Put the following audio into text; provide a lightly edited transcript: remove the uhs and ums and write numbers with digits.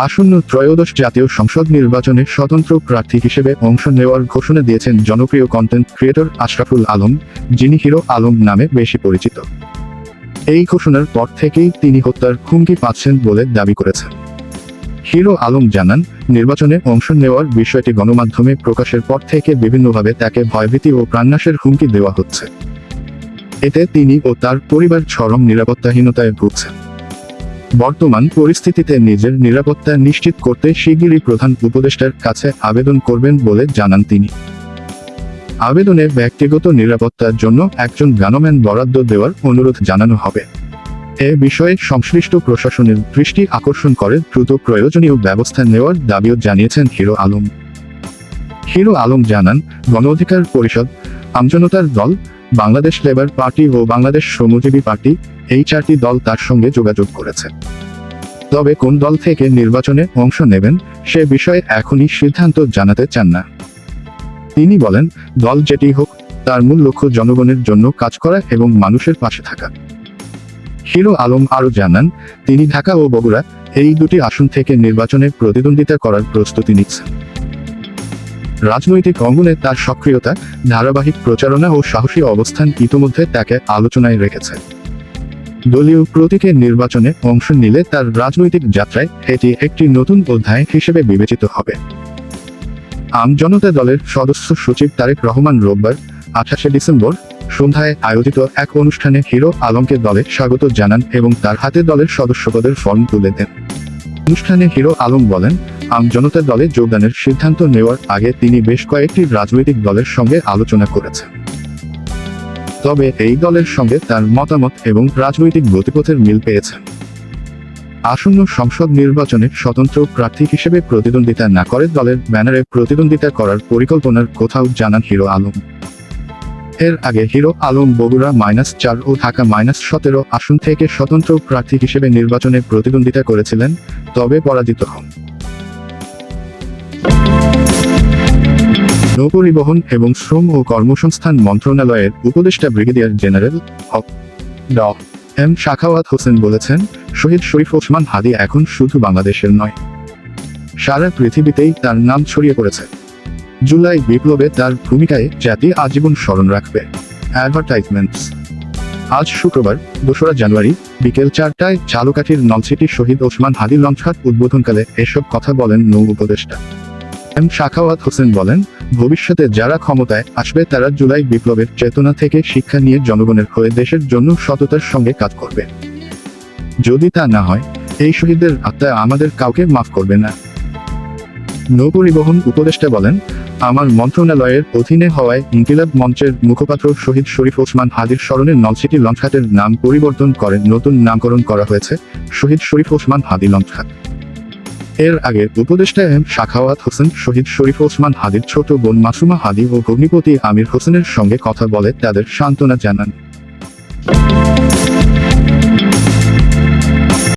আসন্ন ত্রয়োদশ জাতীয় সংসদ নির্বাচনে স্বতন্ত্র প্রার্থী হিসেবে অংশ নেওয়ার ঘোষণা দিয়েছেন জনপ্রিয় কন্টেন্ট ক্রিয়েটর আশরাফুল আলম, যিনি হিরো আলম নামে বেশি পরিচিত। এই ঘোষণার পর থেকেই তিনি হত্যার হুমকি পাচ্ছেন বলে দাবি করেছেন। হিরো আলম জানান, নির্বাচনে অংশ নেওয়ার বিষয়টি গণমাধ্যমে প্রকাশের পর থেকে বিভিন্নভাবে তাকে ভয়ভীতি ও প্রাণনাশের হুমকি দেওয়া হচ্ছে। এতে তিনি ও তার পরিবার চরম নিরাপত্তাহীনতায় ভুগছেন। বর্তমান পরিস্থিতিতে নিজের নিরাপত্তা নিশ্চিত করতে শিগগিরই প্রধান উপদেষ্টার কাছে আবেদন করবেন বলে জানান তিনি। আবেদনে ব্যক্তিগত নিরাপত্তার জন্য একজন গানম্যান বরাদ্দ দেওয়ার অনুরোধ জানানো হবে। এ বিষয়ে সংশ্লিষ্ট প্রশাসনের দৃষ্টি আকর্ষণ করে দ্রুত প্রয়োজনীয় ব্যবস্থা নেওয়ার দাবিও জানিয়েছেন হিরো আলম। হিরো আলম জানান, গণ অধিকার পরিষদ, আমজনতার দল, বাংলাদেশ লেবার পার্টি ও বাংলাদেশ শ্রমজীবী পার্টি, এই 4টি দল তার সঙ্গে যোগাযোগ করেছে। তবে কোন দল থেকে নির্বাচনে অংশ নেবেন সে বিষয়ে এখনই সিদ্ধান্ত জানাতে চান না। তিনি বলেন, দল যেটি হোক, তার মূল লক্ষ্য জনগণের জন্য কাজ করা এবং মানুষের পাশে থাকা। হিরো আলম আরও জানান, তিনি ঢাকা ও বগুড়া, এই দুটি আসন থেকে নির্বাচনে প্রতিদ্বন্দ্বিতা করার প্রস্তুতি নিচ্ছেন। রাজনৈতিক অঙ্গনে তার সক্রিয়তা, ধারাবাহিক প্রচারণা ও সাহসী অবস্থান ইতোমধ্যে তাকে আলোচনায় রেখেছে। দলীয় প্রতীকে নির্বাচনে অংশ নিলে তার রাজনৈতিক যাত্রায় এটি একটি নতুন অধ্যায় হিসেবে বিবেচিত হবে। আমজনতা দলের সদস্য সচিব তারেক রহমান রোববার 28 ডিসেম্বর সন্ধ্যায় আয়োজিত এক অনুষ্ঠানে হিরো আলমকে দলে স্বাগত জানান এবং তার হাতে দলের সদস্যপদের ফর্ম তুলে দেন। অনুষ্ঠানে হিরো আলম বলেন, আমজনতা দলে যোগদানের সিদ্ধান্ত নেওয়ার আগে তিনি বেশ কয়েকটি রাজনৈতিক দলের সঙ্গে আলোচনা করেছেন। তবে এই দলের সঙ্গে তার মতামত এবং রাজনৈতিক গতিপথের মিল পেয়েছেন। আসন্ন সংসদ নির্বাচনে স্বতন্ত্র প্রার্থী হিসেবে প্রতিদ্বন্দ্বিতা না করে দলের ব্যানারে প্রতিদ্বন্দ্বিতা করার পরিকল্পনার কোথাও জানান হিরো আলম। এর আগে হিরো আলম বগুড়া -4 ও ঢাকা -17 আসন থেকে স্বতন্ত্র প্রার্থী হিসেবে নির্বাচনে প্রতিদ্বন্দ্বিতা করেছিলেন, তবে পরাজিত হন। নৌপরিবহন এবং শ্রম ও কর্মসংস্থান মন্ত্রণালয়ের উপদেষ্টা ব্রিগেডিয়ার জেনারেল ড এম সাখাওয়াত হোসেন বলেছেন, শহীদ শরীফ ওসমান হাদী এখন শুধু বাংলাদেশের নয়, সারা পৃথিবীতেই তার নাম ছড়িয়ে পড়েছে। জুলাই বিপ্লবে তার ভূমিকায় জাতি আজীবন স্মরণ রাখবে। অ্যাডভার্টাইজমেন্টস। আজ শুক্রবার 2 জানুয়ারি বিকেল 4টায় ঝালকাঠির নলছিটি শহীদ ওসমান হাদী লঞ্চঘাট উদ্বোধনকালে এসব কথা বলেন নৌ উপদেষ্টা এম সাখাওয়াত হোসেন বলেন, ভবিষ্যতে যারা ক্ষমতায় আসবে তারা জুলাই বিপ্লবের চেতনা থেকে শিক্ষা নিয়ে জনগণের হয়ে দেশের জন্য সততার সঙ্গে কাজ করবে। যদি তা না হয়, এই শহীদদের আত্মা আমাদের কাউকে মাফ করবে না। নৌপরিবহন উপদেষ্টা বলেন, আমার মন্ত্রণালয়ের অধীনে হওয়ায় ইনকিলাব মঞ্চের মুখপাত্র শহীদ শরীফ ওসমান হাদীর স্মরণে নলছিটি লঞ্চঘাটের নাম পরিবর্তন করে নতুন নামকরণ করা হয়েছে শহীদ শরীফ ওসমান হাদী লঞ্চঘাট। এর আগে উপদেষ্টা এম সাখাওয়াত হোসেন শহীদ শরীফ ওসমান হাদীর ছোট বোন মাসুমা হাদী ও ভগ্নিপতি আমির হোসেনের সঙ্গে কথা বলে তাদের সান্ত্বনা জানান।